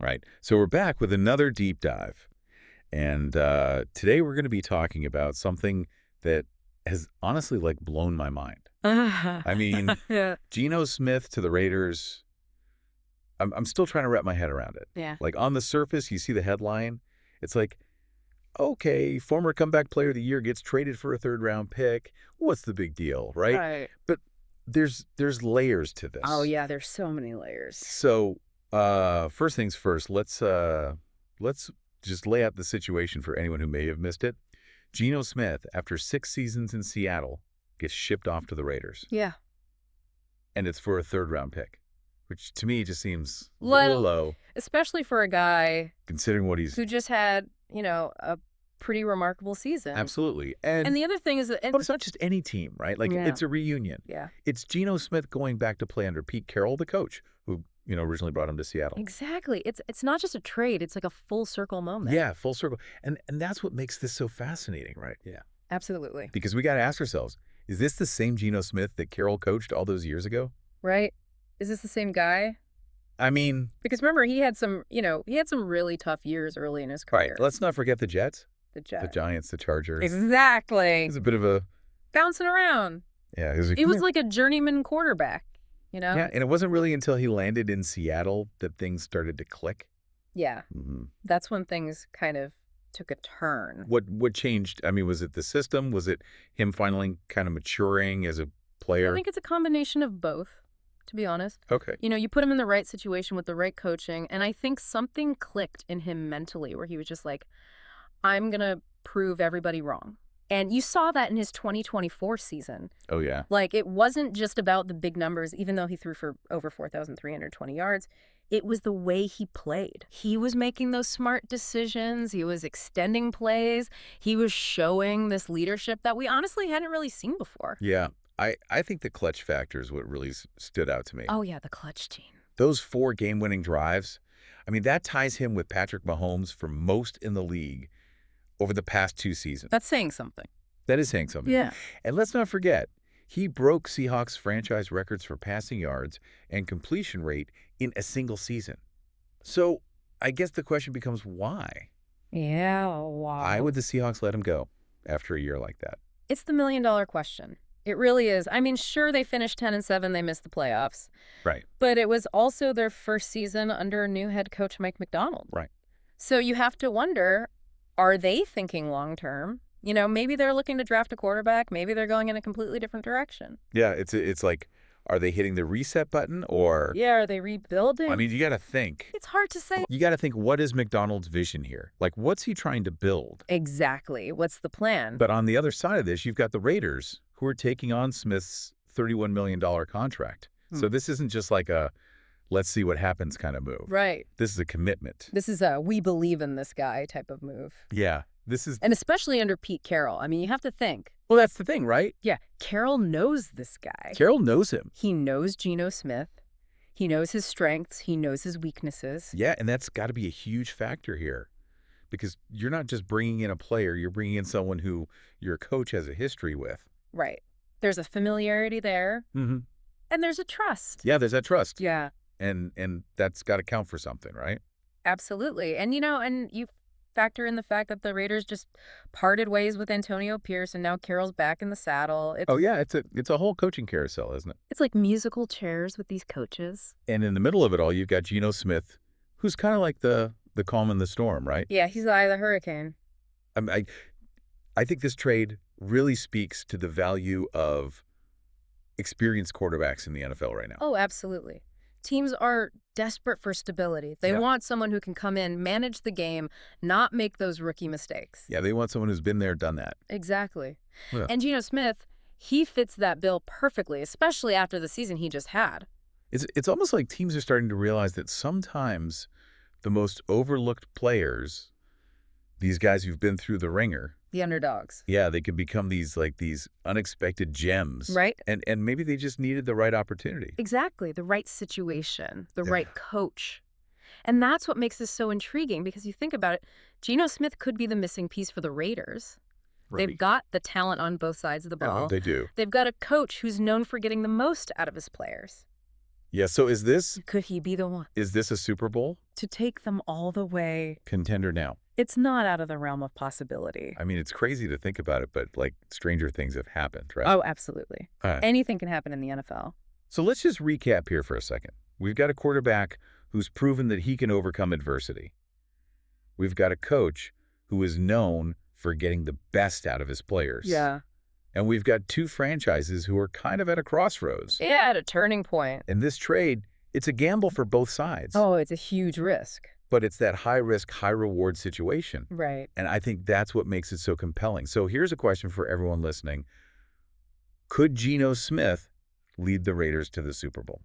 Right. So we're back with another deep dive. And today we're going to be talking about something that has honestly like blown my mind. I mean, Yeah. Geno Smith to the Raiders, I'm still trying to wrap my head around it. Yeah. Like on the surface, you see the headline. It's like, okay, former comeback player of the year gets traded for a third-round pick. What's the big deal, right? Right. But there's layers to Oh, this. yeah, there's so many layers. So, first things first, let's just lay out the situation for anyone who may have missed it. Geno Smith, after 6 seasons in Seattle, gets shipped off to the Raiders, Yeah. and it's for a third-round pick, which to me just seems a little Well, low, especially for a guy considering what he's who just had, a pretty remarkable season. absolutely. And And the other thing is that, but it's not just any team, right? Like yeah, it's a reunion. yeah, It's Geno Smith going back to play under Pete Carroll, the coach, who originally brought him to Seattle. exactly. It's not just a trade. It's like a full circle moment. Yeah, full circle. And that's what makes this so fascinating, right? Yeah. Absolutely. Because we got to ask ourselves, is this the same Geno Smith that Carroll coached all those years ago? Right? Is this the same guy? I mean, Because remember, he had some really tough years early in his all right, career. let's not forget the Jets, The the Jets. Giants, the Chargers. Exactly. It was a bit of a, Bouncing around. yeah, It was like a journeyman quarterback, yeah, and it wasn't really until he landed in Seattle that things started to click. Yeah. hmm That's when things kind of took a turn. What changed? I mean, was it the system? Was it him finally kind of maturing as a I player? think it's a combination of both, to be honest. Okay. You put him in the right situation with the right coaching, and I think something clicked in him mentally where he was just like, I'm going to prove everybody wrong. And you saw that in his 2024 season. Oh, yeah. Like, it wasn't just about the big numbers, even though he threw for over 4,320 yards. It was the way he played. He was making those smart decisions. He was extending plays. He was showing this leadership that we honestly hadn't really seen before. Yeah. I think the clutch factor is what really stood out to me. Oh, yeah, the clutch gene. Those 4 game-winning drives, I mean, that ties him with Patrick Mahomes for most in the league over the past 2 seasons. That's saying something. That is saying something. Yeah. And let's not forget, he broke Seahawks franchise records for passing yards and completion rate in a single season. So I guess the question becomes why? Yeah, wow. Why would the Seahawks let him go after a year like that? It's the million-dollar question. It really is. I mean, sure, they finished 10-7. They missed the playoffs. Right. But it was also their first season under new head coach Mike McDonald. Right. So you have to wonder, are they thinking long-term? Maybe they're looking to draft a quarterback. Maybe they're going in a completely different direction. Yeah, it's like, are they hitting the reset button or? Yeah, are they rebuilding? I mean, you got to think. It's hard to say. You got to think, what is McDonald's vision here? Like, what's he trying to build? Exactly. What's the plan? But on the other side of this, you've got the Raiders, who are taking on Smith's $31 million contract. So this isn't just like a let's see what happens kind of move. Right. This is a commitment. This is a we believe in this guy type of move. Yeah. This is. And especially under Pete Carroll. I mean, you have to think. Well, that's the thing, right? Yeah, Carroll knows this guy. Carroll knows him. He knows Geno Smith. He knows his strengths. He knows his weaknesses. Yeah, and that's got to be a huge factor here. Because you're not just bringing in a player, you're bringing in someone who your coach has a history with. Right. There's a familiarity there. Mm-hmm. And there's a trust. Yeah, there's that trust. Yeah, And that's got to count for something, right? absolutely. And, and you factor in the fact that the Raiders just parted ways with Antonio Pierce, and now Carroll's back in the saddle. Oh, yeah, it's a whole coaching carousel, isn't it? It's like musical chairs with these coaches. And in the middle of it all, you've got Geno Smith, who's kind of like the calm in the storm, right? Yeah, he's the eye of the hurricane. I think this trade really speaks to the value of experienced quarterbacks in the NFL right now. Oh, absolutely. Teams are desperate for stability. They Yeah. want someone who can come in, manage the game, not make those rookie mistakes. Yeah, they want someone who's been there, done that. Exactly. Yeah. And Geno Smith, he fits that bill perfectly, especially after the season he just had. It's almost like teams are starting to realize that sometimes the most overlooked players, these guys who've been through the ringer, The underdogs. yeah, they could become these unexpected gems. Right? And maybe they just needed the right opportunity. Exactly. The right situation, the Yeah. right coach. And that's what makes this so intriguing because you think about it, Geno Smith could be the missing piece for the Raiders. Right. They've got the talent on both sides of the ball. They do. They've got a coach who's known for getting the most out of his players. Yeah, so is this Could he be the one a Super Bowl to take them all the way? contender now? It's not out of the realm of possibility. I mean, it's crazy to think about it, but like stranger things have happened, right? Oh, absolutely. Uh, Anything can happen in the NFL. so let's just recap here for a second. We've got a quarterback who's proven that he can overcome adversity. We've got a coach who is known for getting the best out of his players. Yeah. And we've got two franchises who are kind of at a crossroads. Yeah, at a turning point. In this trade, it's a gamble for both sides. Oh, it's a huge risk. But it's that high-risk, high-reward situation. Right. And I think that's what makes it so compelling. So here's a question for everyone listening. Could Geno Smith lead the Raiders to the Super Bowl?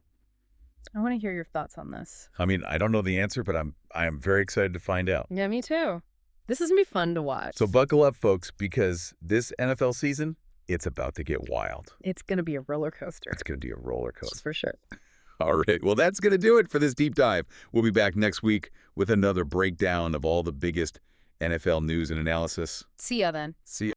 I want to hear your thoughts on this. I mean, I don't know the answer, but I am very excited to find out. Yeah, me too. This is going to be fun to watch. So buckle up, folks, because this NFL season, it's about to get wild. It's going to be a roller coaster. It's going to be a roller That's coaster. for sure. All right. Well, that's going to do it for this deep dive. We'll be back next week with another breakdown of all the biggest NFL news and analysis. See ya then. See you.